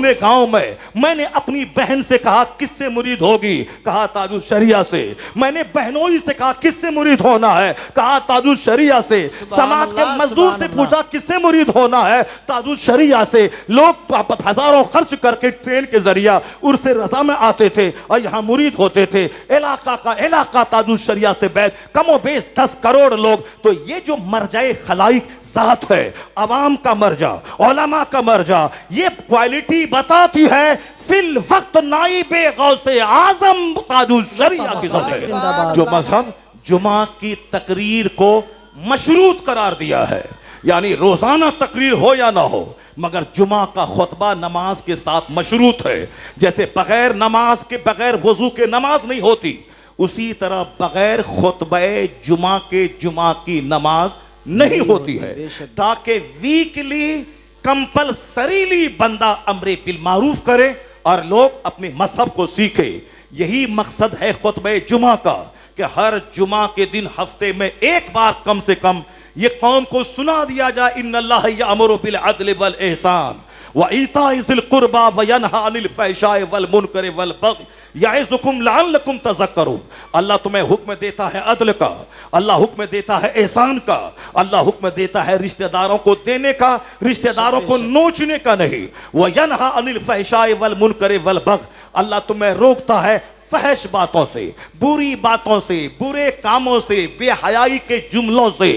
अपने गांव में मैंने अपनी बहन से कहा किससे मुरीद होगी, कहा ताजुल शरिया से। मैंने बहनोई से कहा किससे मुरीद होना है, कहा ताजुल शरिया से। समाज के मजदूर से पूछा किससे मुरीद होना है, ताजुल शरिया से। लोग हजारों खर्च करके ट्रेन के जरिया उर्से रजा में आते थे और यहाँ मुरीद होते थे। इलाका ताजुल शरिया से बैठ कमो बेश 10 करोड़ लोग। तो ये जो मरजाए खलाइक जात है, अवाम का मरजा, उलमा का मरजा, ये क्वालिटी बताती है फिल वक्त नाइबे गौसे आजम ताजुल शरिया की ज़िंदगी, जो मजहब जुमा की तकरीर को मशरूत करार दिया है। यानी रोजाना तकरीर हो या ना हो, मगर जुमा का खुतबा नमाज के साथ मशरूत है। जैसे बगैर नमाज के, बगैर वजू के नमाज नहीं होती, उसी तरह बगैर खुतबे जुमा के जुमा की नमाज नहीं होती है। ताकि वीकली कंपलसरीली बंदा अमरे बिल मारूफ करे और लोग अपने मजहब को सीखे। यही मकसद है खुतबे जुमा का कि हर जुमा के दिन हफ्ते में एक बार कम से कम ये कौम को सुना दिया जाए, इन्नल्लाह यअमुरु बिल अदल वल इहसान व ईताइ ज़िल कुर्बा व यनहा अनिल फ़हशाइ वल मुनकर वल बग़य याइज़ुकुम लअल्लकुम तज़क्करून। अल्लाह तुम्हें हुक्म देता है अदल का, अल्लाह हुक्म देता है एहसान का, अल्लाह हुक्म देता है रिश्तेदारों को देने का, रिश्तेदारों को नोचने का नहीं। व यनहा अनिल फ़हशाइ वल मुनकर वल बग़य, अल्लाह तुम्हें रोकता है फहश बातों से, बुरी बातों से, बुरे कामों से, बेहयाई के जुमलों से,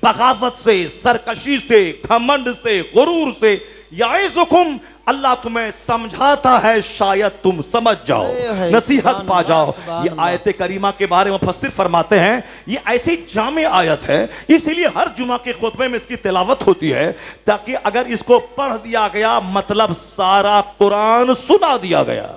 बगावत से, सरकशी से, घमंड से, गुरूर से। याइज़ुकुम, अल्लाह तुम्हें समझाता है शायद तुम समझ जाओ, नसीहत पा जाओ। ये आयत करीमा के बारे में मुफस्सिर फरमाते हैं ये ऐसी जामे आयत है, इसीलिए हर जुमा के खुतबे में इसकी तिलावत होती है, ताकि अगर इसको पढ़ दिया गया मतलब सारा कुरान सुना दिया गया,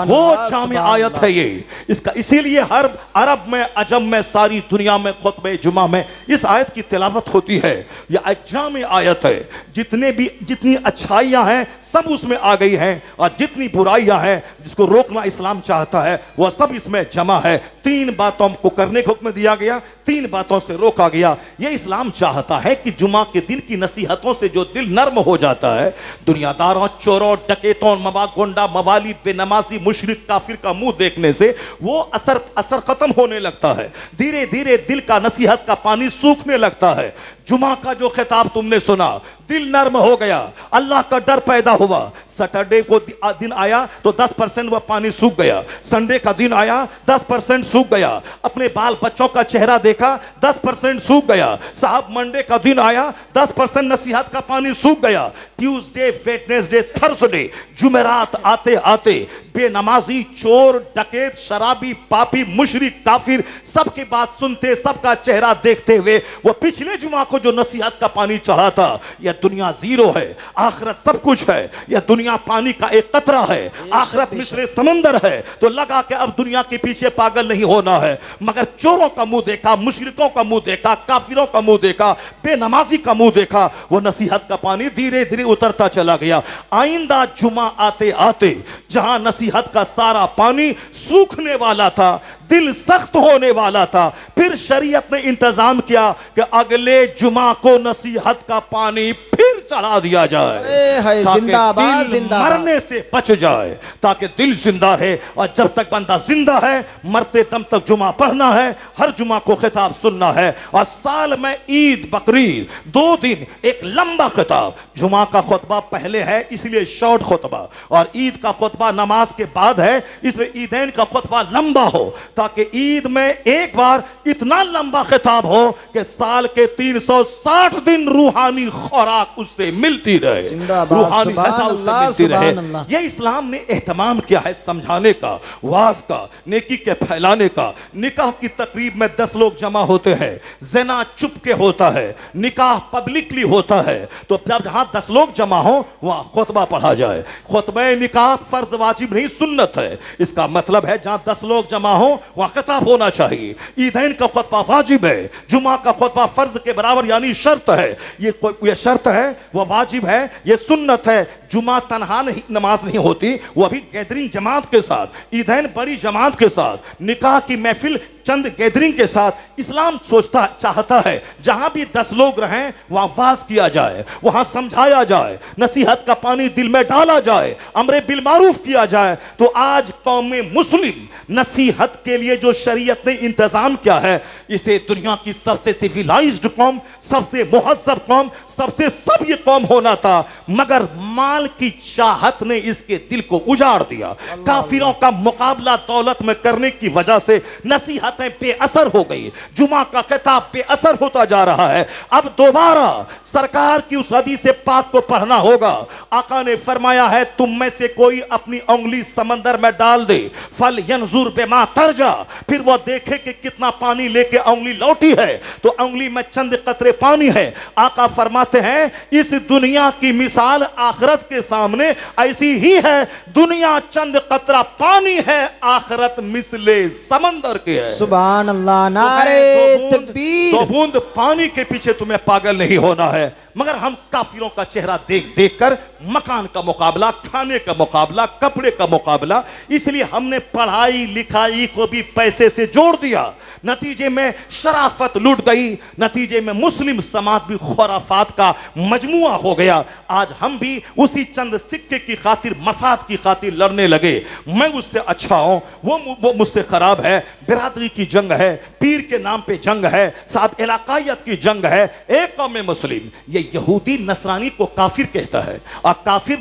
वो जामे आयत है ये इसका। इसीलिए हर अरब में, अजम में, सारी दुनिया में खुतबे जुमा में इस आयत की तिलावत होती है। यह एक जामे आयत है, जितनी अच्छाइयां हैं सब उसमें आ गई हैं और जितनी बुराइयां हैं जिसको रोकना इस्लाम चाहता है वह सब इसमें जमा है। 3 बातों को करने का हुक्म दिया गया, 3 बातों से रोका गया। यह इस्लाम चाहता है कि जुमा के दिन की नसीहतों से जो दिल नर्म हो जाता है, दुनियादारों, चोरों, डकैतों, गुंडा, मवाली, बेनमाजी, मुशरिक, काफिर का मुंह देखने से वो असर खत्म होने लगता है। धीरे धीरे दिल का नसीहत का पानी सूखने लगता है। जुमा का जो खिताब तुमने सुना, दिल नर्म हो गया, अल्लाह का डर पैदा हुआ। सैटरडे को दिन आया तो 10% वह पानी सूख गया, संडे का दिन आया 10% सूख गया, अपने बाल बच्चों का चेहरा देखा 10% सूख गया। साहब मंडे का दिन आया 10% नसीहत का पानी सूख गया। ट्यूसडे, वेडनेसडे, थर्सडे, जुमेरात आते आते बेनमाजी, चोर, डकैत, शराबी, पापी, मुशरिक, काफिर सबकी बात सुनते, सबका चेहरा देखते हुए वो पिछले जुमा को जो नसीहत का पानी चढ़ा था, यह दुनिया जीरो है, आखिरत सब कुछ है, यह दुनिया पानी का एक कतरा है, आखिरत मिसले समंदर है। तो लगा कि अब दुनिया के पीछे पागल नहीं होना है। मगर चोरों का मुंह देखा, मुशरिकों का मुंह देखा, काफिरों का मुंह देखा, बेनमाजी का मुंह देखा, वो नसीहत का पानी धीरे धीरे उतरता चला गया। आइंदा जुमा आते आते जहां नसीहत का सारा पानी सूखने वाला था, दिल सख्त होने वाला था, फिर शरीयत ने इंतजाम किया कि अगले जुमा को नसीहत का पानी फिर चढ़ा दिया जाए, ताकि दिल मरने से बच जाए, ताकि दिल जिंदा रहे। और जब तक बंदा जिंदा है, मरते दम तक जुमा पढ़ना है, हर जुमा को खिताब सुनना है। और साल में ईद, बकरीद 2 दिन एक लंबा खिताब। जुमा का खुतबा पहले है इसलिए शॉर्ट खुतबा, और ईद का खुतबा नमाज के बाद है इसलिए ईदैन का खुतबा लंबा हो, ताकि ईद में एक बार इतना लंबा खिताब हो कि साल के 360 दिन रूहानी खुराक उससे मिलती रहे, रूहानी ग़िज़ा उससे मिलती रहे। यह इस्लाम ने एहतमाम किया है समझाने का, वाज का, नेकी के फैलाने का। निकाह की तकरीब में 10 लोग जमा होते हैं, ज़िना चुप के होता है, निकाह पब्लिकली होता है। तो जब जहां 10 लोग जमा हो वहां खुतबा पढ़ा जाए। खुतबे निकाह फर्ज वाजिब नहीं, सुन्नत है। इसका मतलब है जहां 10 लोग जमा हो वहां खिताब होना चाहिए। ईदैन का खुतबा वाजिब है, जुमा का खुतबा फर्ज के बराबर यानी शर्त है। ये शर्त है वह वाजिब है, यह सुन्नत है। जुमा तनहा नहीं, नमाज नहीं होती, वो अभी गैदरिंग जमात के साथ, ईदैन बड़ी जमात के साथ, निकाह की महफिल चंद गैदरिंग के साथ। इस्लाम सोचता चाहता है जहां भी 10 लोग रहें वहां वाज किया जाए, वहां समझाया जाए, नसीहत का पानी दिल में डाला जाए, अमरे बिल मारूफ किया जाए। तो आज कौम मुस्लिम नसीहत के लिए जो शरीयत ने इंतजाम किया है, इसे दुनिया की सबसे सिविलाइज्ड कौम, सबसे मुहज्जब कौम, सबसे सभ्य कौम होना था, मगर माल की चाहत ने इसके दिल को उजाड़ दिया। काफिरों का मुकाबला दौलत में करने की वजह से नसीहतें बेअसर हो गई, जुमा का खिताब बेअसर होता जा रहा है। अब दोबारा सरकार की उस हदीस पाक को पढ़ना होगा। आका ने फरमाया है, तुम में से कोई अपनी उंगली समंदर में डाल दे, फल यंजुर बिमा तरजा, फिर वो देखे कि कितना पानी लेके उंगली लौटी है, तो उंगली में चंद कतरे पानी है। आका फरमाते हैं, इस दुनिया की मिसाल आखिरत के सामने ऐसी ही है, दुनिया चंद कतरा पानी है, आखिरत मिसले समंदर के है। सुभान अल्लाह, नारे तकबीर। 2 बूंद पानी के पीछे तुम्हें पागल नहीं होना है। मगर हम काफिरों का चेहरा देख देख कर मकान का मुकाबला, खाने का मुकाबला, कपड़े का मुकाबला, इसलिए हमने पढ़ाई लिखाई को भी पैसे से जोड़ दिया। नतीजे में शराफत लूट गई, नतीजे में मुस्लिम समाज भी खुराफात का मजमुआ हो गया। आज हम भी उसी चंद सिक्के की खातिर, मफाद की खातिर लड़ने लगे। मैं उससे अच्छा हूं, वो मुझसे खराब है, बिरादरी की जंग है, पीर के नाम पे जंग है, साहब इलाकायत की जंग है। एक कौम मुस्लिम ये यहूदी नसरानी को काफिर कहता है, और काफिर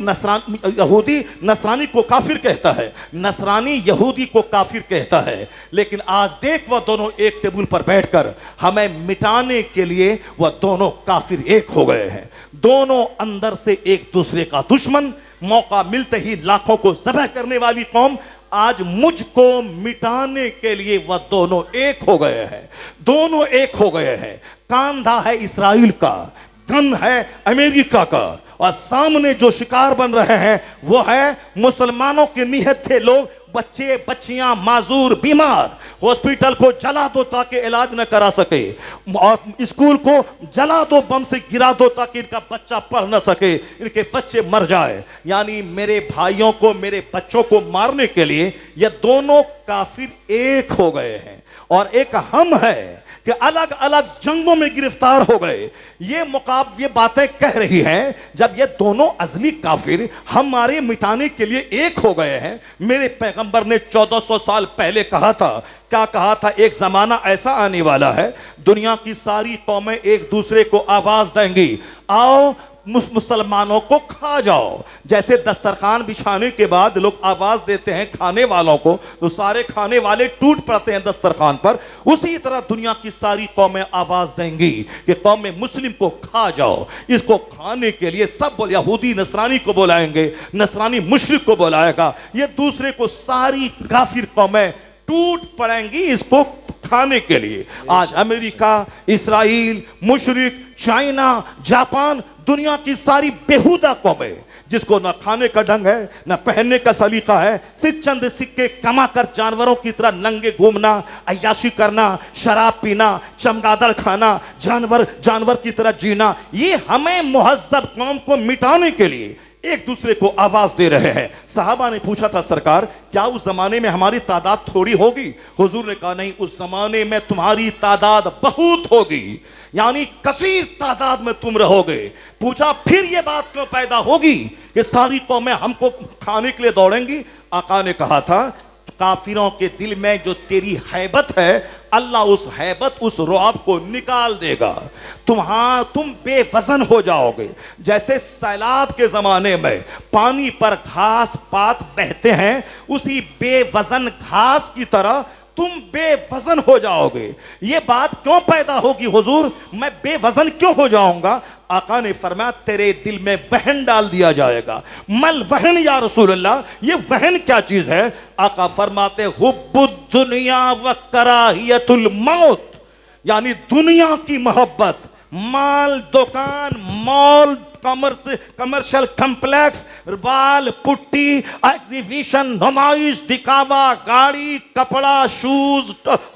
यहूदी नसरानी को काफिर कहता है, नसरानी यहूदी को काफिर कहता है। लेकिन आज देख, वह दोनों एक टेबल पर बैठकर हमें मिटाने के लिए वह दोनों काफिर एक हो गए हैं। दोनों अंदर से एक दूसरे का दुश्मन, मौका मिलते ही लाखों को ज़बह करने वाली कौम, आज मुझको मिटाने के लिए वह दोनों एक हो गए हैं। दोनों एक हो गए हैं। कांधा है इसराइल का, गन है अमेरिका का, और सामने जो शिकार बन रहे हैं वो है मुसलमानों के निहत्थे लोग, बच्चे बच्चियां माजूर बीमार। हॉस्पिटल को जला दो ताकि इलाज न करा सके, और स्कूल को जला दो, बम से गिरा दो ताकि इनका बच्चा पढ़ न सके, इनके बच्चे मर जाए। यानी मेरे भाइयों को, मेरे बच्चों को मारने के लिए ये दोनों काफिर एक हो गए हैं। और एक हम है कि अलग अलग जंगों में गिरफ्तार हो गए। ये बातें कह रही हैं, जब ये दोनों अजली काफिर हमारे मिटाने के लिए एक हो गए हैं। मेरे पैगंबर ने 1400 साल पहले कहा था, क्या कहा था? एक जमाना ऐसा आने वाला है, दुनिया की सारी कौमें एक दूसरे को आवाज देंगी, आओ मुसलमानों को खा जाओ। जैसे दस्तरखान बिछाने के बाद लोग आवाज देते हैं खाने वालों को, तो सारे खाने वाले टूट पड़ते हैं दस्तरखान पर, उसी तरह दुनिया की सारी कौमें आवाज देंगी कि कौम मुस्लिम को खा जाओ। इसको खाने के लिए सब यहूदी नसरानी को बुलाएंगे, नसरानी मुशरिक को बुलाएगा, ये दूसरे को, सारी काफिर कौमें टूट पड़ेंगी इसको खाने के लिए। आज अमेरिका, इस्राइल, मुशरिक, चाइना, जापान, दुनिया की सारी बेहुदा कौमें, जिसको ना खाने का ढंग है, ना पहनने का सलीका है, सिर्फ चंद सिक्के कमाकर जानवरों की तरह नंगे घूमना, अय्याशी करना, शराब पीना, चमगादड़ खाना, जानवर की तरह जीना, ये हमें मुहज्जब कौम को मिटाने के लिए एक दूसरे को आवाज दे रहे हैं। साहबा ने पूछा था, सरकार क्या उस जमाने में हमारी तादाद थोड़ी होगी? हुजूर ने कहा, नहीं, उस जमाने में तुम्हारी तादाद बहुत होगी, यानी कसीर तादाद में तुम रहोगे। पूछा, फिर यह बात क्यों पैदा होगी कि सारी कौमें हमको खाने के लिए दौड़ेंगी? आका ने कहा था, काफिरों के दिल में जो तेरी हैबत है, अल्लाह उस हैबत, उस रुआब को निकाल देगा। तुम बेवजन हो जाओगे। जैसे सैलाब के जमाने में पानी पर घास पात बहते हैं, उसी बेवजन घास की तरह तुम बेवजन हो जाओगे। ये बात क्यों पैदा होगी हुजूर? मैं बेवजन क्यों हो जाऊंगा? आका ने फरमाया, तेरे दिल में वहन डाल दिया जाएगा। मल वहन या रसूलल्लाह, ये वहन क्या चीज है? आका फरमाते, हुब्बुद दुनिया व कराहियतुल मौत, यानी दुनिया की मोहब्बत, माल, दुकान, मॉल, कमर्शियल कॉम्प्लेक्स, बाल, पुट्टी, एग्जीबिशन, नुमाइश, दिखावा, गाड़ी, कपड़ा, शूज,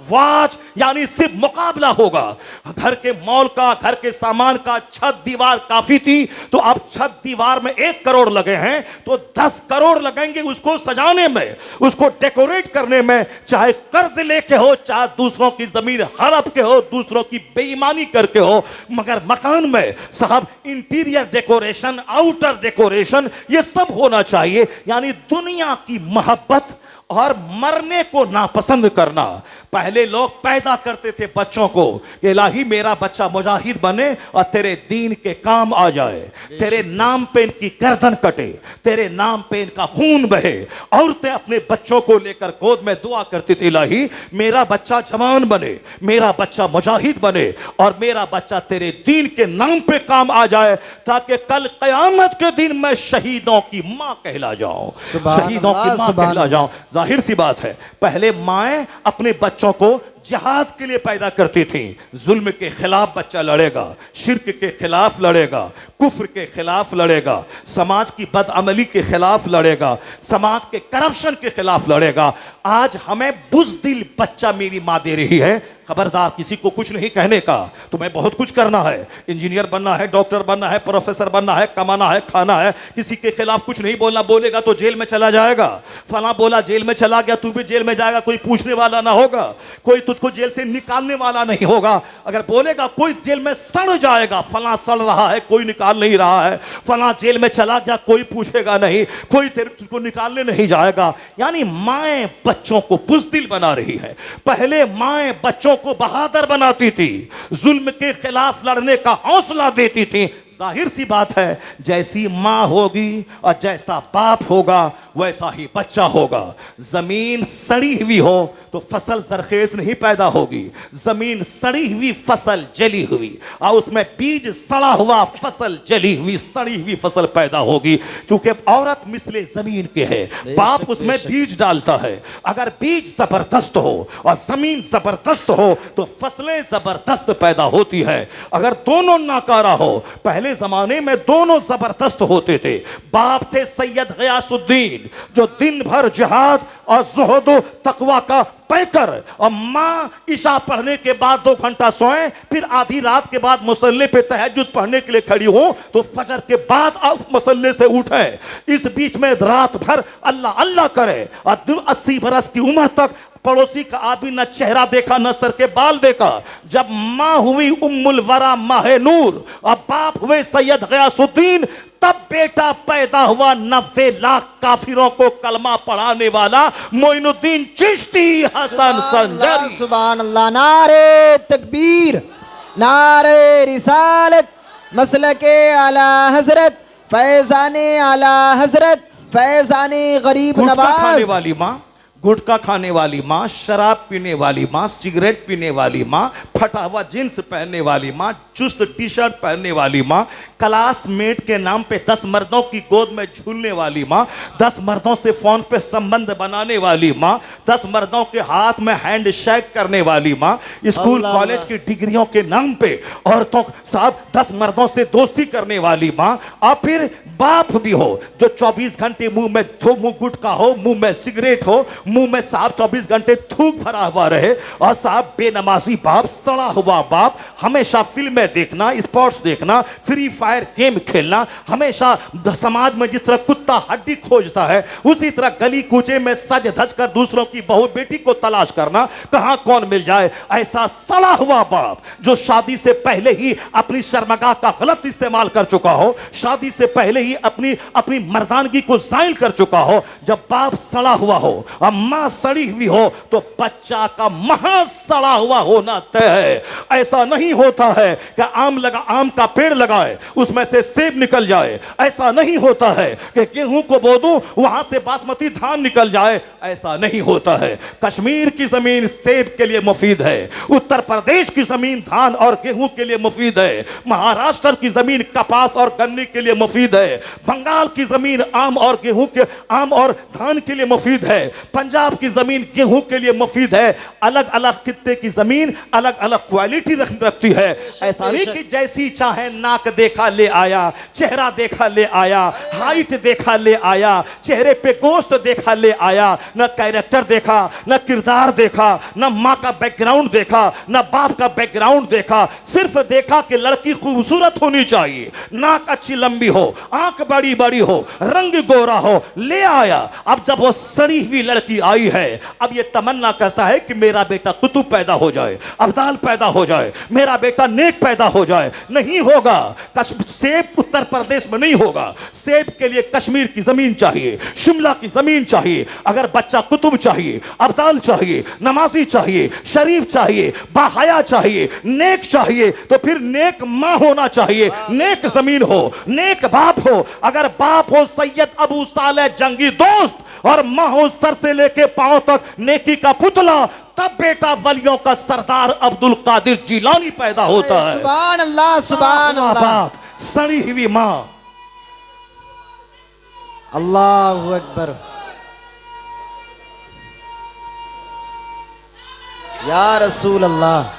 वॉच, यानी सिर्फ मुकाबला होगा। घर के मॉल का, घर के सामान का छत दीवार काफी थी, तो अब छत दीवार में 1 करोड़ लगे हैं तो 10 करोड़ लगेंगे उसको सजाने में, उसको डेकोरेट करने में। चाहे कर्ज लेके हो, चाहे दूसरों की जमीन हड़प के हो, दूसरों की बेईमानी करके हो, मगर मकान में साहब इंटीरियर डेकोरेशन, आउटर डेकोरेशन, ये सब होना चाहिए। यानी दुनिया की मोहब्बत और मरने को नापसंद करना। पहले लोग पैदा करते थे बच्चों को कि इलाही मेरा बच्चा मुजाहिद बने और तेरे दीन के काम आ जाए, तेरे नाम पे इनकी गर्दन कटे, तेरे नाम पे इनका खून बहे। औरतें अपने बच्चों को लेकर गोद में दुआ करती थी, इलाही मेरा बच्चा जवान बने, मेरा बच्चा मुजाहिद बने और मेरा बच्चा तेरे दीन के नाम पे काम आ जाए, ताकि कल कयामत के दिन मैं शहीदों की मां कहला जाऊं, शहीदों की मां कहला जाऊं। जाहिर सी बात है, पहले माएं अपने बच्चों को जिहाद के लिए पैदा करती थी। जुल्म के खिलाफ बच्चा लड़ेगा, शिर्क के खिलाफ लड़ेगा, कुफ्र के खिलाफ लड़ेगा, समाज की बदअमली के खिलाफ लड़ेगा, समाज के करप्शन के खिलाफ लड़ेगा। आज हमें बुज़दिल बच्चा मेरी मां दे रही है, खबरदार किसी को कुछ नहीं कहने का, तुम्हें बहुत कुछ करना है, इंजीनियर बनना है, डॉक्टर बनना है, प्रोफेसर बनना है, कमाना है, खाना है, किसी के खिलाफ कुछ नहीं बोलना, बोलेगा तो जेल में चला जाएगा। फला बोला जेल में चला गया, तू भी जेल में जाएगा, कोई पूछने वाला ना होगा, कोई तुझको जेल से निकालने वाला नहीं होगा। अगर बोलेगा कोई जेल में सड़ जाएगा, फला सड़ रहा है, कोई निकाल नहीं रहा है, फला जेल में चला गया, कोई पूछेगा नहीं, कोई तुझको निकालने नहीं जाएगा। यानी माएं बच्चों को बुज़दिल बना रही है। पहले माएं बच्चों को बहादुर बनाती थी, जुल्म के खिलाफ लड़ने का हौसला देती थी। जाहिर सी बात है, जैसी मां होगी और जैसा बाप होगा वैसा ही बच्चा होगा। जमीन सड़ी हुई हो तो फसल जरखेज नहीं पैदा होगी, जमीन सड़ी हुई फसल जली हुई, और उसमें बीज सड़ा हुआ फसल जली हुई सड़ी हुई फसल पैदा होगी। क्योंकि औरत मिसले जमीन के है, बाप उसमें बीज डालता है। अगर बीज जबरदस्त हो और जमीन जबरदस्त हो तो फसलें जबरदस्त पैदा होती है। अगर दोनों नाकारा हो, पहले जमाने में दोनों जबरदस्त होते थे। बाप थे सैयद गयासुद्दीन, जो दिन भर जिहाद और ज़ुहद तकवा का पैकर, और मां ईशा पढ़ने के बाद 2 घंटा सोए, फिर आधी रात के बाद मुसल्ले पे तहज्जुद पढ़ने के लिए खड़ी हो तो फजर के बाद आप मुसल्ले से उठे, इस बीच में रात भर अल्लाह अल्लाह करे, और 80 बरस की उम्र तक पड़ोसी का आदमी न चेहरा देखा न सर के बाल देखा। जब मां हुई उम्मुल वरा माहे नूर और बाप हुए सैयद गयासुद्दीन, तब बेटा पैदा हुआ 90 लाख काफिरों को कलमा पढ़ाने वाला मोइनुद्दीन चिश्ती हसन संजरी। सुभान अल्लाह, नारे तकबीर, नारे रिसालत, मसलके आला हजरत, फैजाने आला हजरत, फैजाने गरीब नवाज। खाने वाली मां, गुटखा खाने वाली मां, शराब पीने वाली मां, सिगरेट पीने वाली मां, फटा हुआ जींस पहनने वाली मां, चुस्त टी शर्ट पहनने वाली मां, क्लासमेट के नाम पे 10 मर्दों की गोद में झूलने वाली मां, 10 मर्दों से फोन पे संबंध बनाने वाली मां, 10 मर्दों के हाथ में हैंड शेक करने वाली मां, स्कूल कॉलेज की डिग्रियों के नाम पे औरतों साहब 10 मर्दों से दोस्ती करने वाली मां। और फिर बाप भी हो जो 24 घंटे मुंह में मुंह गुटखा हो, मुंह में सिगरेट हो, मुंह में साहब 24 घंटे थूक भरा हुआ रहे, और साहब बेनमाजी बाप, सड़ा हुआ बाप, हमेशा फिल्में देखना, स्पोर्ट्स देखना, फ्री फायर गेम खेलना, हमेशा समाज में जिस तरह कुत्ता हड्डी खोजता है उसी तरह गली कूचे में सज धज कर दूसरों की बहू बेटी को तलाश करना, कहां कौन मिल जाए। ऐसा सड़ा हुआ बाप जो शादी से पहले ही अपनी शर्मगाह का गलत इस्तेमाल कर चुका हो, शादी से पहले ही अपनी मर्दानगी को जायल कर चुका हो। जब बाप सड़ा हुआ हो और मां सड़ी हुई हो तो बच्चा का महा सड़ा हुआ होना तय है। ऐसा नहीं होता है कि आम का पेड़ लगाए उसमें से सेब निकल जाए, ऐसा नहीं होता है कि गेहूं को बो दूं वहां से बासमती धान निकल जाए, ऐसा नहीं होता है। कश्मीर की जमीन सेब के लिए मुफीद है, उत्तर प्रदेश की जमीन धान और गेहूं के लिए मुफीद है, महाराष्ट्र की जमीन कपास और गन्ने के लिए मुफीद है, बंगाल की जमीन आम और धान के लिए मुफीद है, पंजाब की जमीन गेहूं के लिए मुफीद है, अलग अलग खित्ते की जमीन अलग अलग क्वालिटी रखती है। ऐसा नहीं कि जैसी चाहे नाक देखा ले आया, चेहरा देखा ले आया, हाइट देखा ले आया, चेहरे पे गोश्त देखा ले आया, न कैरेक्टर देखा, न किरदार देखा, न माँ का बैकग्राउंड देखा, न बाप का बैकग्राउंड देखा, सिर्फ देखा कि लड़की खूबसूरत होनी चाहिए, नाक अच्छी लंबी हो, आंख बड़ी बड़ी हो, रंग गोरा हो, ले आया। अब जब वो सड़ी हुई लड़की आई है, अब ये तमन्ना करता है कि मेरा बेटा कुतुब पैदा हो जाए, अब्दाल पैदा हो जाए, मेरा बेटा नेक पैदा हो जाए। नहीं होगा। सेब उत्तर प्रदेश में नहीं होगा। सेब के लिए कश्मीर की जमीन चाहिए, शिमला की जमीन चाहिए। अगर बच्चा कुतुब चाहिए, अब्दाल चाहिए, नमाजी चाहिए, शरीफ चाहिए, बाहया चाहिए, नेक चाहिए, तो फिर नेक मां होना चाहिए, नेक जमीन हो, नेक बाप हो। अगर बाप हो सैयद अबू सालेह जंगी दोस्त और मां हो सर से लेके पांव तक नेकी का पुतला, तब बेटा वलियों का सरदार अब्दुल कादिर जिलानी पैदा होता है। सुभान अल्लाह, सुभान अल्लाह। बाप, सड़ी हुई मां, अल्लाहु अकबर। या रसूल अल्लाह।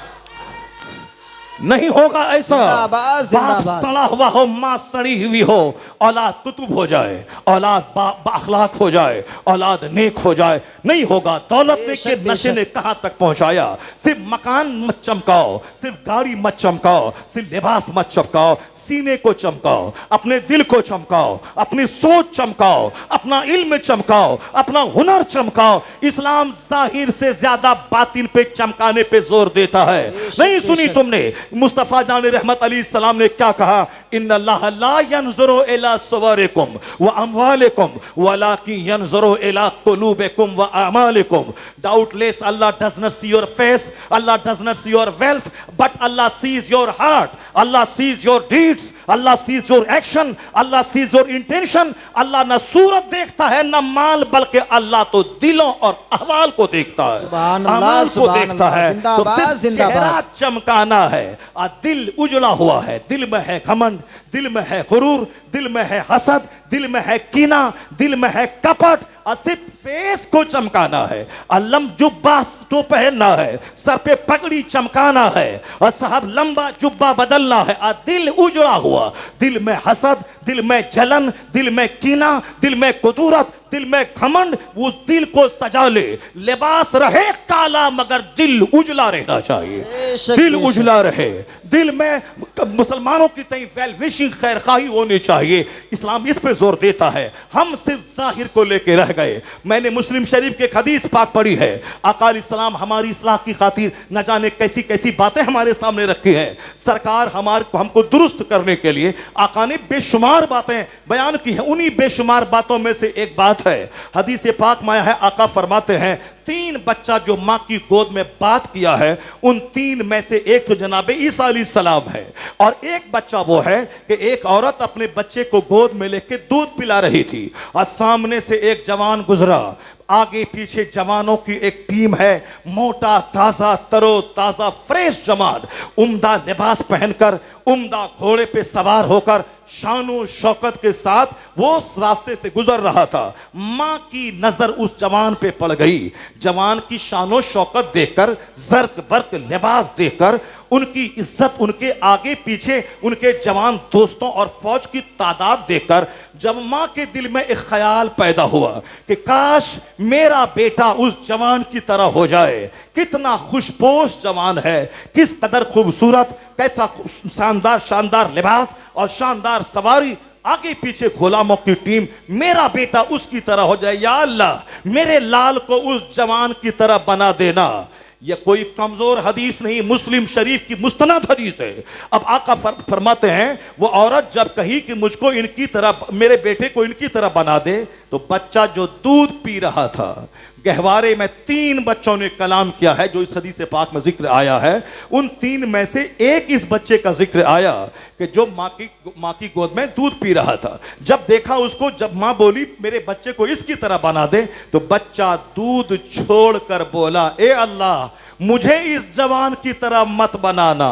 नहीं होगा ऐसा। जिंदाबाद, बाप जिंदाबाद। सड़ा हुआ हो, मां सड़ी हुई हो, औलाद कुतुब हो जाए, औलाद बाअखलाक हो जाए, औलाद नेक हो जाए। नहीं होगा। दौलत के नशे ने कहां तक पहुंचाया। सिर्फ मकान मत चमकाओ, सिर्फ गाड़ी मत चमकाओ, सिर्फ लिबास मत चमकाओ, सीने को चमकाओ, अपने दिल को चमकाओ, अपनी सोच चमकाओ, अपना इल्म चमकाओ, अपना हुनर चमकाओ। इस्लाम जाहिर से ज्यादा बातिन पे चमकाने पे जोर देता है। नहीं सुनी तुमने मुस्तफा जान रहमत अली सलाम ने क्या कहा? इन्नल्लाह ला यंजुरु इला सुवरिकुम व अमवालिकुम वलाकिन यंजुरु इला कुलूबिकुम व अमालिकुम। Doubtless Allah does not see your face, Allah does not see your wealth, but Allah sees your heart, Allah sees your deeds, Allah sees your action, Allah sees your intention। अल्लाह न सूरत देखता है न माल, बल्कि अल्लाह तो दिलों और अहवाल को देखता है, अमाल को देखता है। तो सिर्फ चेहरा चमकाना है, दिल उजला हुआ है, दिल में है घमंड, दिल में है गुरूर, दिल में है हसद, दिल में है कीना, दिल में है कपट, और सिर्फ फेस को चमकाना है, अलम जुब्बा तो पहनना है, सर पे पगड़ी चमकाना है, और साहब लंबा जुब्बा बदलना है। और दिल उजड़ा हुआ, दिल में हसद, दिल में जलन, दिल में कीना, दिल में कुदूरत, दिल में घमंड, वो दिल को सजा ले। लिबास रहे काला मगर दिल उजला रहना चाहिए, दिल उजला रहे। दिल में मुसलमानों की तई वेल विशिंग खैरखाही होनी चाहिए। इस्लाम इस पे जोर देता है। हम सिर्फ जाहिर को लेके रह गए। मैंने मुस्लिम शरीफ के हदीस पाक पढ़ी है। आका इस्लाम हमारी इस्लाह की खातिर न जाने कैसी कैसी बातें हमारे सामने रखी है। सरकार हमको दुरुस्त करने के लिए आका ने बेशुमार बातें बयान की हैं। उन्हीं बेशुमार बातों में से एक बात है, हदीस पाक में है, आका फरमाते हैं 3 बच्चा जो मां की गोद में बात किया है, उन 3 में से एक तो जनाबे ईसा अलैहिस्सलाम है, और एक बच्चा वो है कि एक औरत अपने बच्चे को गोद में लेके दूध पिला रही थी, और सामने से एक जवान गुजरा। आगे पीछे जवानों की एक टीम है, मोटा ताजा तरो ताजा फ्रेश जवान, उम्दा लिबास पहनकर, उम्दा घोड़े पे सवार होकर, शानो शौकत के साथ वो उस रास्ते से गुजर रहा था। मां की नजर उस जवान पे पड़ गई। जवान की शानो शौकत देखकर, जर्क बर्क लिबास देखकर, उनकी इज्जत, उनके आगे पीछे उनके जवान दोस्तों और फौज की तादाद देखकर, जब मां के दिल में एक ख्याल पैदा हुआ कि काश मेरा बेटा उस जवान की तरह हो जाए। कितना खुशपोश जवान है, किस कदर खूबसूरत, कैसा शानदार शानदार लिबास और शानदार सवारी, आगे पीछे गुलामों की टीम, मेरा बेटा उसकी तरह हो जाए। या अल्लाह मेरे लाल को उस जवान की तरह बना देना। यह कोई कमजोर हदीस नहीं, मुस्लिम शरीफ की मुस्तनद हदीस है। अब आका फरमाते हैं वो औरत जब कही कि मुझको इनकी तरह, मेरे बेटे को इनकी तरह बना दे, तो बच्चा जो दूध पी रहा था, गहवारे में 3 बच्चों ने कलाम किया है जो इस हदीस पाक में जिक्र आया है। उन 3 में से एक इस बच्चे का जिक्र आया कि जो माँ की गोद में दूध पी रहा था। जब देखा उसको, जब माँ बोली मेरे बच्चे को इसकी तरह बना दे, तो बच्चा दूध छोड़कर बोला, ए अल्लाह मुझे इस जवान की तरह मत बनाना,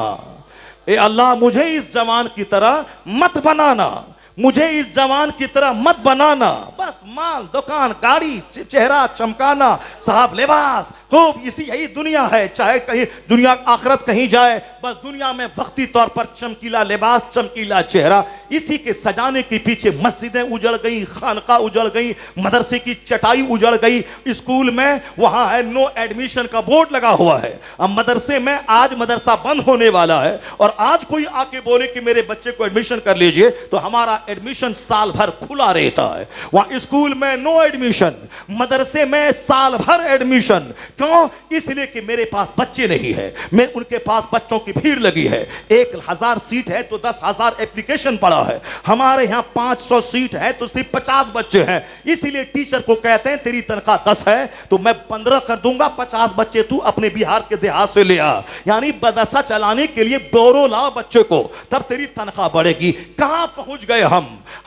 ए अल्लाह मुझे इस जवान की तरह मत बनाना। मुझे इस जवान की तरह मत बनाना, बस माल दुकान गाड़ी चेहरा चमकाना, साहब लिबास खूब, इसी यही दुनिया है, चाहे कहीं दुनिया आखिरत कहीं जाए, बस दुनिया में वक्ती तौर पर चमकीला लिबास चमकीला चेहरा, इसी के सजाने के पीछे मस्जिदें उजड़ गई, खानका उजड़ गई, मदरसे की चटाई उजड़ गई, स्कूल में वहां है नो एडमिशन का बोर्ड लगा हुआ है, अब मदरसे में आज मदरसा बंद होने वाला है और आज कोई आके बोले कि मेरे बच्चे को एडमिशन कर लीजिए तो हमारा एडमिशन साल भर खुला रहता है। वहां स्कूल में नो एडमिशन, मदरसे में साल भर एडमिशन, क्यों? इसलिए कि मेरे पास बच्चे नहीं है, मैं उनके पास बच्चों की भीड़ लगी है, 1000 सीट है तो 10,000 एप्लीकेशन पड़ा है, हमारे यहां 500 सीट है तो सिर्फ 50 बच्चे हैं, इसीलिए टीचर को कहते हैं तेरी तनख्वाह 10 है तो मैं 15 कर दूंगा, 50 बच्चे तू अपने बिहार के देहात से ले आ, यानी मदरसा चलाने के लिए बोरो ला बच्चे को, तब तेरी तनख्वाह बढ़ेगी। कहां पहुंच गए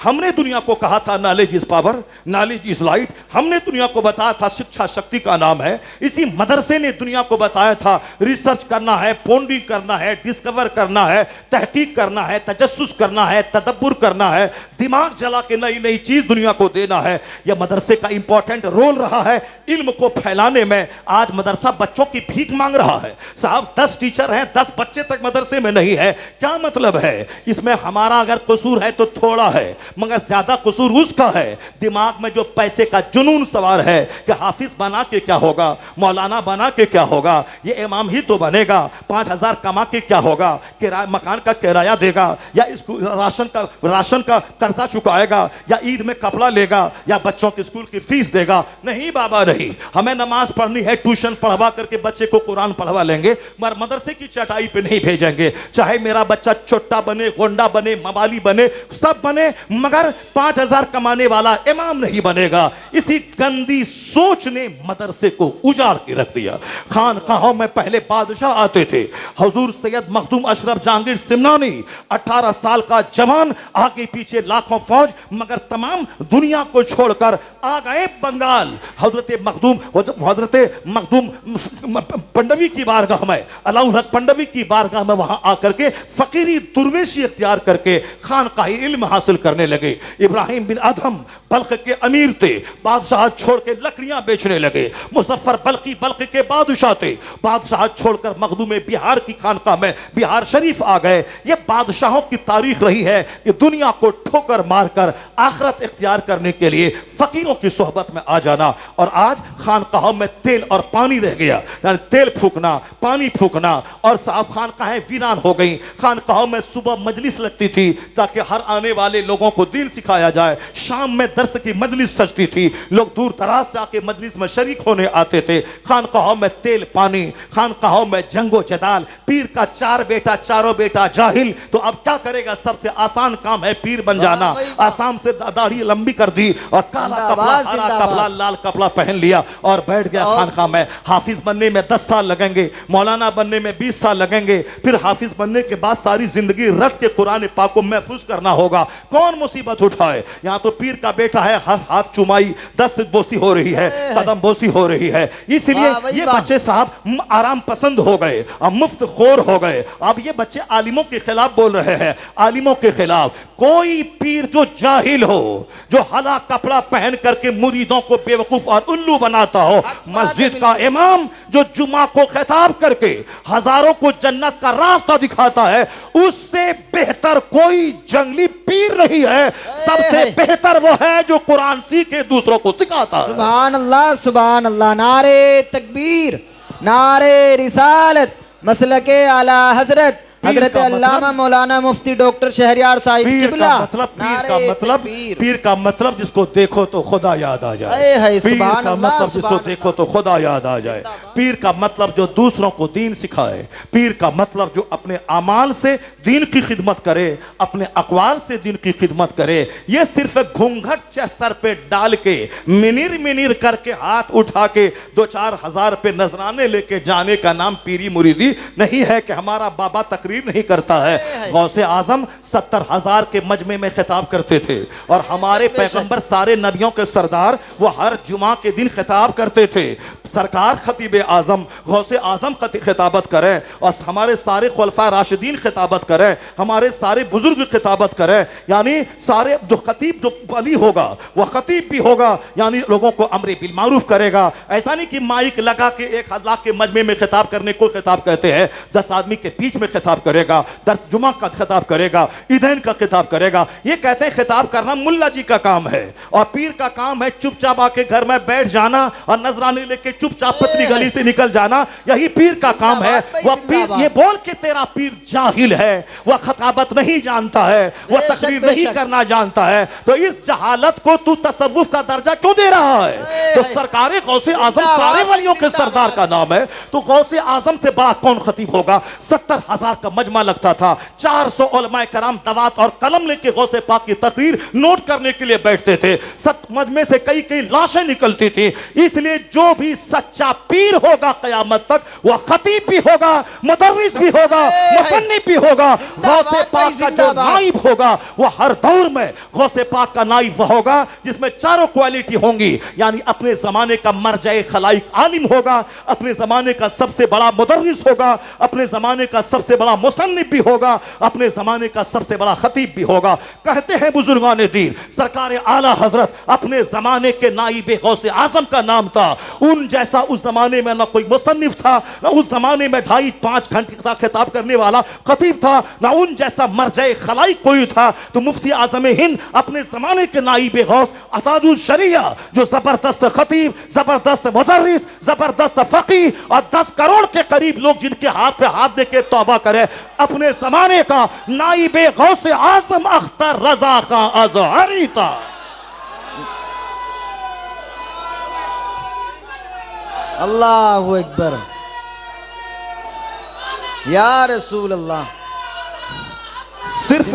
हमने दुनिया को कहा था knowledge is power, knowledge is light, हमने दुनिया को बताया था शिक्षा शक्ति का नाम है, इसी मदरसे ने दुनिया को बताया था रिसर्च करना है, पॉन्डिंग करना है, डिस्कवर करना है, तहकीक करना है, तजस्सुस करना है, तदब्बुर करना है, दिमाग जला के नई नई चीज दुनिया को देना है। यह मदरसे का इंपॉर्टेंट रोल रहा है इल्म को फैलाने में। आज मदरसा बच्चों की भीख मांग रहा है, साहब 10 टीचर हैं, 10 बच्चे तक मदरसे में नहीं है, क्या मतलब है? इसमें हमारा अगर कसूर है तो थोड़ा है, मगर ज्यादा कसूर उसका है दिमाग में जो पैसे का जुनून सवार है कि हाफिज बना के क्या होगा, मौलाना बना के क्या होगा, ये इमाम ही तो बनेगा, 5,000 कमा के क्या होगा, किराया मकान का किराया देगा या राशन का कर्जा चुकाएगा या ईद में कपड़ा लेगा या बच्चों के स्कूल की फीस देगा। नहीं बाबा नहीं, हमें नमाज पढ़नी है, ट्यूशन पढ़वा करके बच्चे को कुरान पढ़वा लेंगे, मगर मदरसे की चटाई पे नहीं भेजेंगे। चाहे मेरा बच्चा चोट्टा बने, गोंडा बने, मवाली बने, सब बने, मगर 5,000 कमाने वाला इमाम नहीं बनेगा। इसी गंदी सोच ने मदरसे को उजाड़ के रख दिया। खानकाहों में पहले बादशाह आते थे, हुजूर सैयद मखदूम अशरफ जहांगीर सिमनानी 18 साल का जवान, आगे पीछे लाखों फौज, मगर तमाम दुनिया को छोड़कर आ गए बंगाल। हजरत मखदूम पंडवी की बारगाह में, अलाउल हक पंडवी की बारगाह में वहां आकर के फकीरी दुर्वेशी इख्तियार करके खानकाही इल्म हासिल करने लगे। इब्राहिम बिन अदहम बल्ख के अमीर थे, बादशाह छोड़ के लकड़ियां बेचने लगे। मुजफ्फर बल्खी बल्ख के बादशाह थे, बादशाह छोड़कर मखदूम बिहार की खानका में बिहार शरीफ आ गए। ये बादशाहों की तारीख रही है कि दुनिया को ठोकर मारकर आखिरत इख्तियार करने के लिए फकीरों की सोहबत में आ जाना। और आज खानकाहों में तेल और पानी रह गया, यानी तेल फूकना, पानी फूकना, और साहब खानकाहें वीरान हो गई। खानकाहों में सुबह मजलिस लगती थी ताकि हर आने वाले लोगों को दीन सिखाया जाए, शाम में दर्स की मजलिस सजती थी, लोग दूर दराज से आके मजलिस में शरीक होने आते थे। खानकाहों में तेल पानी, खानकाहों में जंगो जदाल, पीर का 4 बेटा, चारों बेटा जाहिल, तो अब क्या करेगा? सबसे आसान काम है पीर बन जाना। आसाम से दाढ़ी लंबी कर दी और काला कपड़ा, हरा कपड़ा, लाल कपड़ा पहन लिया और बैठ गया खानका में। हाफिज बनने में 10 साल लगेंगे, मौलाना बनने में 20 साल लगेंगे, फिर हाफिज बनने के बाद सारी जिंदगी रट के कुरान पाक को महफूज करना होगा। कौन मुसीबत उठाए? यहाँ तो पीर का बेटा है, हाथ चुमाई, दस्त बोसी हो रही है, कदम बोसी हो रही है। इसलिए ये बच्चे साहब आराम पसंद हो गए, अब मुफ्त खोर हो गए। अब ये बच्चे आलिमों के खिलाफ बोल रहे हैं, आलिमों के खिलाफ। कोई पीर जो जाहिल हो, जो हला कपड़ा पहन करके मुरीदों को बेवकूफ और उल्लू बनाता हो, मस्जिद का इमाम जो जुमा को खिताब करके हजारों को जन्नत का रास्ता दिखाता है, उससे बेहतर कोई जंगली पीर नहीं है। सबसे बेहतर वो है जो कुरान सीखे दूसरों को सिखाता है। सुभान अल्लाह, सुभान अल्लाह। नारे तकबीर, नारे रिसालत, मसलके आला हजरत हजरत अल्लामा मौलाना मुफ्ती डॉक्टर शहरयार साहिब किबला। पीर का मतलब जिसको देखो तो खुदा याद आ जाए। पीर का मतलब जिसको देखो तो खुदा याद आ जाए। पीर का मतलब जो दूसरों को दीन सिखाए। पीर का मतलब जो अपने अमाल से दीन की खिदमत करे, अपने अकवाल से दीन की खिदमत करे। ये सिर्फ घूंघट सर पे डाल के मिनीर मिनीर करके हाथ उठा के 2-4 हजार पे नजराने लेके जाने का नाम पीरी मुरीदी नहीं है कि हमारा बाबा तकरीर नहीं करता है। गौसे आजम 70,000 के मजमे में खिताब करते थे और हमारे पैगंबर सारे नबियों के सरदार वो हर जुमा के दिन खिताब करते थे। सरकार खतीब आजम गौसे आजम खिताबत करें और हमारे सारे खुलफा राशिदीन खिताबत करें, हमारे सारे बुजुर्ग खिताबत करें, यानी सारे जो खतीब जो अली होगा वह खतीब भी होगा, यानी लोगों को अमर बिल मारूफ करेगा। ऐसा नहीं कि माइक लगा के 1,000 के मजमे में खिताब करने को खिताब कहते हैं, 10 आदमी के बीच में खिताब करेगा, दर्स जुमा का खिताब करेगा, ईदैन का खिताब करेगा। ये कहते हैं खिताब करना मुल्ला जी का काम है और पीर का काम है चुपचाप आके घर में बैठ जाना और नजराने लेके चुपचाप पतली गली से निकल जाना, यही पीर का काम है। वह पीर ये बोल के तेरा पीर जाहिल है, वह खताबत नहीं जानता है, वह तकरीर नहीं करना जानता है, तो इस जहालत को तू तसव्वुफ का दर्जा क्यों दे रहा है? तो सरकार गौसे आजम सारे वलियों के सरदार का नाम है, तो गौसे आजम से बड़ा कौन खतीब होगा? 70,000 का मजमा लगता था, 400 उलमाए कराम दवात और कलम लेके गौसे पाक की तकरीर नोट करने के लिए बैठते थे। मजमे से कई कई लाशें निकलती थी। इसलिए जो भी सच्चा पीर होगा कयामत तक वह खतीब भी होगा, मुदर्रिस भी होगा, मुसन्निफ भी होगा। गौसे पाक का जो नाइब होगा वह हर दौर में गौसे पाक का नाइब वह होगा जिसमें चारों क्वालिटी होंगी, यानी अपने जमाने का मरजाए खलाइक आलिम होगा, अपने जमाने का सबसे बड़ा मुदर्रिस होगा, अपने जमाने का सबसे बड़ा मुसन्निफ भी होगा, अपने जमाने का सबसे बड़ा खतीब भी होगा। कहते हैं बुजुर्गान दीन सरकार आला हजरत अपने जमाने के नाइब गौसे आजम का नाम था। उन जैसा उस जमाने में ना कोई मुसन्निफ था, ना उस जमाने में 2.5-5 घंटे का खिताब करने वाला खतीब था, ना उन जैसा मरजाए खलाइक कोई था। तो मुफ्ती आजम हिंद अपने जमाने के नाइब गौस अताजुल शरिया, जो जबरदस्त खतीब, जबरदस्त मुदर्रिस, जबरदस्त फकी और 10 करोड़ के करीब लोग जिनके हाथ पे हाथ देके तौबा करे, अपने जमाने का नाइब गौसे आजम अख्तर रजा का अजहरी था। अल्लाहु अकबर, या रसूल अल्लाह। सिर्फ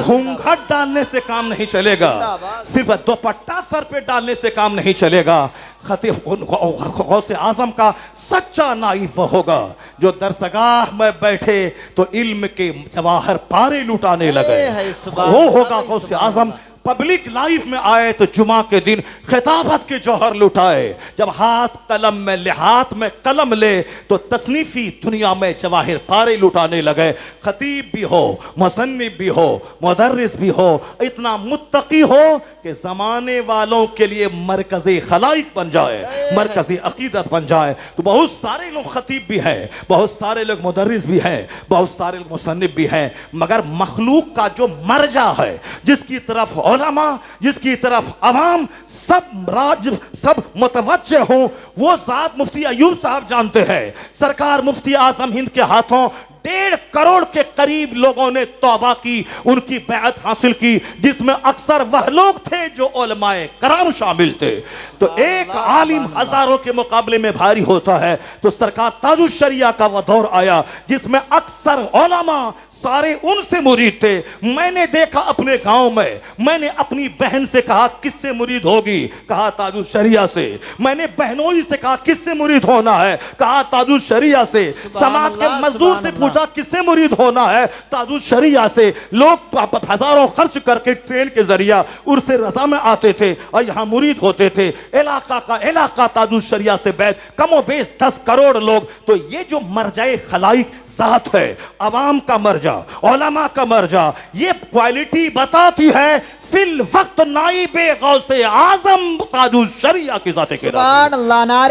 घूंघट डालने से काम नहीं चलेगा, सिर्फ दुपट्टा सर पे डालने से काम नहीं चलेगा। गौसे आजम का सच्चा नाइब वो होगा जो दरसगाह में बैठे तो इल्म के जवाहर पारे लुटाने लगे, वो होगा गौसे आजम। पब्लिक लाइफ में आए तो जुमा के दिन खिताबत के जौहर लुटाए, जब हाथ कलम में ले, हाथ में कलम ले तो तसनीफी दुनिया में जवाहिर पारे लुटाने लगे। खतीब भी हो, मुसन्निफ भी हो, मुदर्रिस भी हो, इतना मुत्तकी हो कि जमाने वालों के लिए मरकज़ी खलाइक बन जाए, मरकज़ी अकीदत बन जाए। तो बहुत सारे लोग खतीब भी हैं, बहुत सारे लोग मुदर्रिस भी हैं, बहुत सारे लोग मुसन्निफ भी हैं, मगर मखलूक का जो मरजा है, जिसकी तरफ उलमा, जिसकी तरफ अवाम सब मुतवज्जे हों, वो ज़ात मुफ्ती अयूब साहब जानते हैं। सरकार मुफ्ती आजम हिंद के हाथों 1.5 करोड़ के करीब लोगों ने तौबा की, उनकी बैअत हासिल की, जिसमें अक्सर वह लोग थे जो उलमाए कराम शामिल थे। तो एक आलिम हजारों के मुकाबले में भारी होता है। तो सरकार ताजुल शरिया का वह दौर आया जिसमें अक्सर उलमा सारे उनसे मुरीद थे। मैंने देखा अपने गांव में, मैंने अपनी बहन से कहा किससे मुरीद होगी, कहा ताजुल शरिया से। मैंने बहनोई से कहा किससे मुरीद होना है, कहा ताजुल शरिया से। समाज के मजदूर से पूछा किससे मुरीद होना है, ताजुल शरिया से। लोग हजारों खर्च करके ट्रेन के जरिया उर्से रजा में आते थे और यहाँ मुरीद होते थे। इलाका ताजुल शरिया से बैठ कमो बेश 10 करोड़ लोग। तो ये जो मरजाए खलाइक साथ है, अवाम का मरजा, उलमा का मरजा, ये क्वालिटी बताती है फिल वक्त नाइबे गौसे आजम ताजुल शरिया की जाते के। सुभान अल्लाह। नारे